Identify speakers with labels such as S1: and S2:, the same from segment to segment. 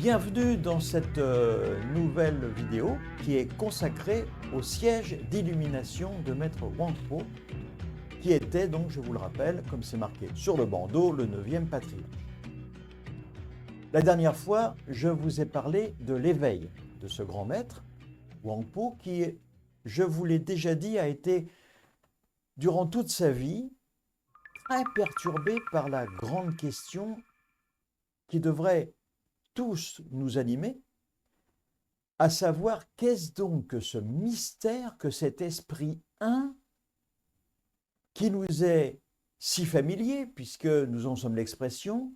S1: Bienvenue dans cette nouvelle vidéo qui est consacrée au siège d'illumination de Maître Huang Po, qui était donc, je vous le rappelle, comme c'est marqué sur le bandeau, le 9e patriarche. La dernière fois, je vous ai parlé de l'éveil de ce grand maître, Huang Po, qui, je vous l'ai déjà dit, a été, durant toute sa vie, très perturbé par la grande question qui devrait tous nous animer, à savoir qu'est-ce donc que ce mystère, que cet esprit un qui nous est si familier, puisque nous en sommes l'expression,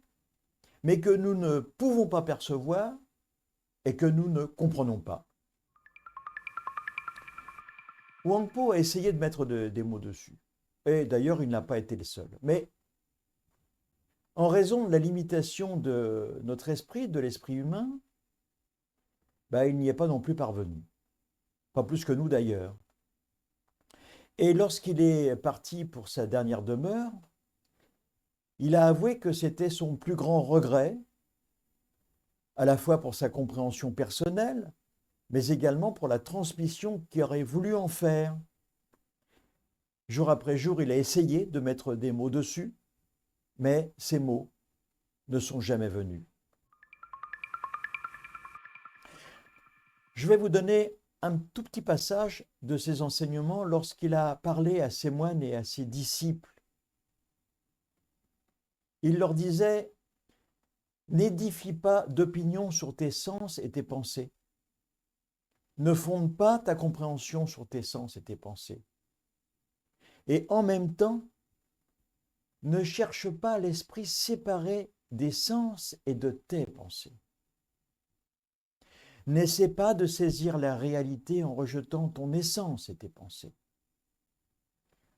S1: mais que nous ne pouvons pas percevoir et que nous ne comprenons pas. Huang Po a essayé de mettre des mots dessus, et d'ailleurs il n'a pas été le seul. Mais en raison de la limitation de notre esprit, de l'esprit humain, il n'y est pas non plus parvenu. Pas plus que nous d'ailleurs. Et lorsqu'il est parti pour sa dernière demeure, il a avoué que c'était son plus grand regret, à la fois pour sa compréhension personnelle, mais également pour la transmission qu'il aurait voulu en faire. Jour après jour, il a essayé de mettre des mots dessus, mais ces mots ne sont jamais venus. Je vais vous donner un tout petit passage de ses enseignements lorsqu'il a parlé à ses moines et à ses disciples. Il leur disait « N'édifie pas d'opinion sur tes sens et tes pensées. Ne fonde pas ta compréhension sur tes sens et tes pensées. Et en même temps, ne cherche pas l'esprit séparé des sens et de tes pensées. N'essaie pas de saisir la réalité en rejetant ton essence et tes pensées.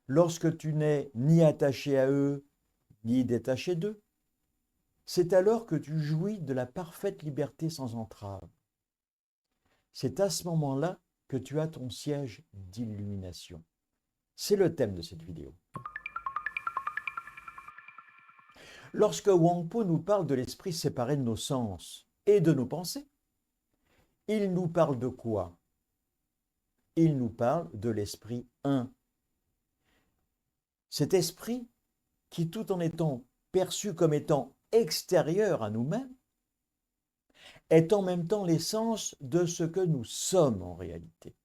S1: Lorsque tu n'es ni attaché à eux, ni détaché d'eux, c'est alors que tu jouis de la parfaite liberté sans entrave. C'est à ce moment-là que tu as ton siège d'illumination. » C'est le thème de cette vidéo. Lorsque Huang Po nous parle de l'esprit séparé de nos sens et de nos pensées, il nous parle de quoi? Il nous parle de l'esprit un. Cet esprit qui, tout en étant perçu comme étant extérieur à nous-mêmes, est en même temps l'essence de ce que nous sommes en réalité.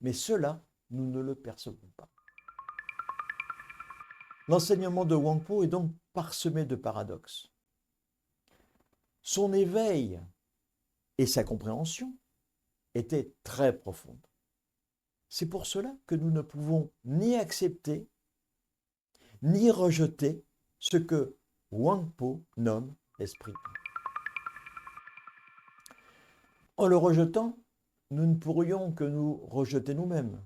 S1: Mais cela, nous ne le percevons pas. L'enseignement de Huang Po est donc parsemé de paradoxes. Son éveil et sa compréhension étaient très profondes. C'est pour cela que nous ne pouvons ni accepter, ni rejeter ce que Huang Po nomme l'esprit. En le rejetant, nous ne pourrions que nous rejeter nous-mêmes.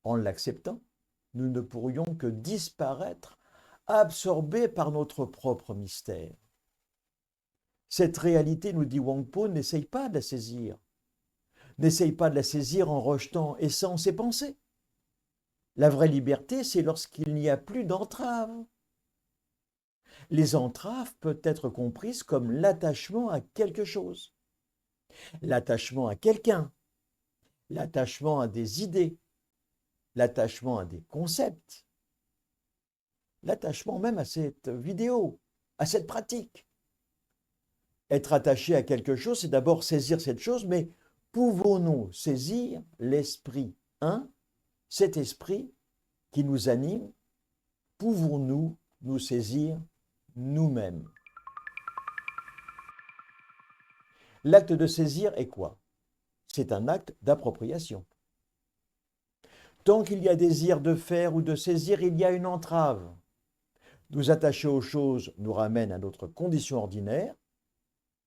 S1: En l'acceptant, nous ne pourrions que disparaître, absorbés par notre propre mystère. Cette réalité, nous dit Huang Po, n'essaye pas de la saisir. N'essaye pas de la saisir en rejetant essence et pensée. La vraie liberté, c'est lorsqu'il n'y a plus d'entrave. Les entraves peuvent être comprises comme l'attachement à quelque chose, l'attachement à quelqu'un, l'attachement à des idées, l'attachement à des concepts, l'attachement même à cette vidéo, à cette pratique. Être attaché à quelque chose, c'est d'abord saisir cette chose, mais pouvons-nous saisir l'esprit un, cet esprit qui nous anime? Pouvons-nous nous saisir nous-mêmes? L'acte de saisir est quoi? C'est un acte d'appropriation. Tant qu'il y a désir de faire ou de saisir, il y a une entrave. Nous attacher aux choses nous ramène à notre condition ordinaire.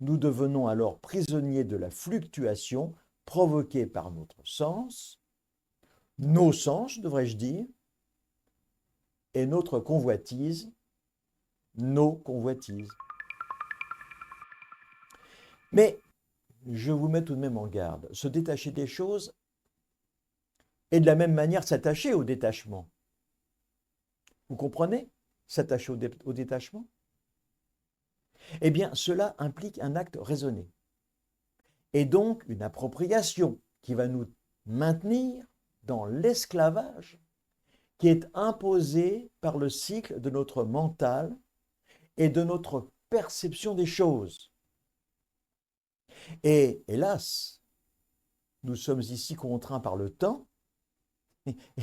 S1: Nous devenons alors prisonniers de la fluctuation provoquée par notre sens, nos sens, devrais-je dire, et notre convoitise, nos convoitises. Mais je vous mets tout de même en garde. Se détacher des choses et de la même manière s'attacher au détachement. Vous comprenez? S'attacher au détachement. Eh bien, cela implique un acte raisonné. Et donc une appropriation qui va nous maintenir dans l'esclavage qui est imposé par le cycle de notre mental et de notre perception des choses. Et hélas, nous sommes ici contraints par le temps,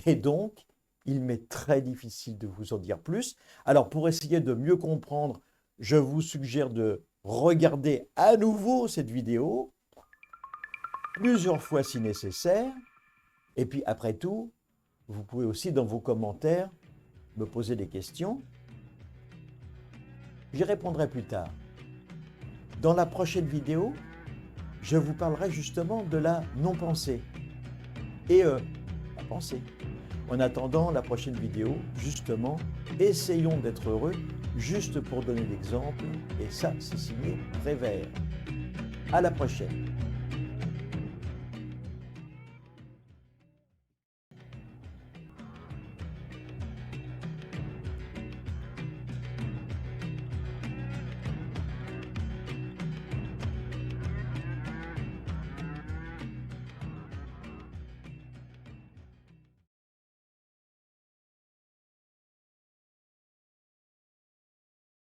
S1: et donc il m'est très difficile de vous en dire plus. Alors pour essayer de mieux comprendre, je vous suggère de regarder à nouveau cette vidéo, plusieurs fois si nécessaire, et puis après tout, vous pouvez aussi dans vos commentaires me poser des questions. J'y répondrai plus tard. Dans la prochaine vidéo, je vous parlerai justement de la non-pensée et la pensée. En attendant la prochaine vidéo, justement, essayons d'être heureux, juste pour donner l'exemple, et ça, c'est signé Prévert. À la prochaine.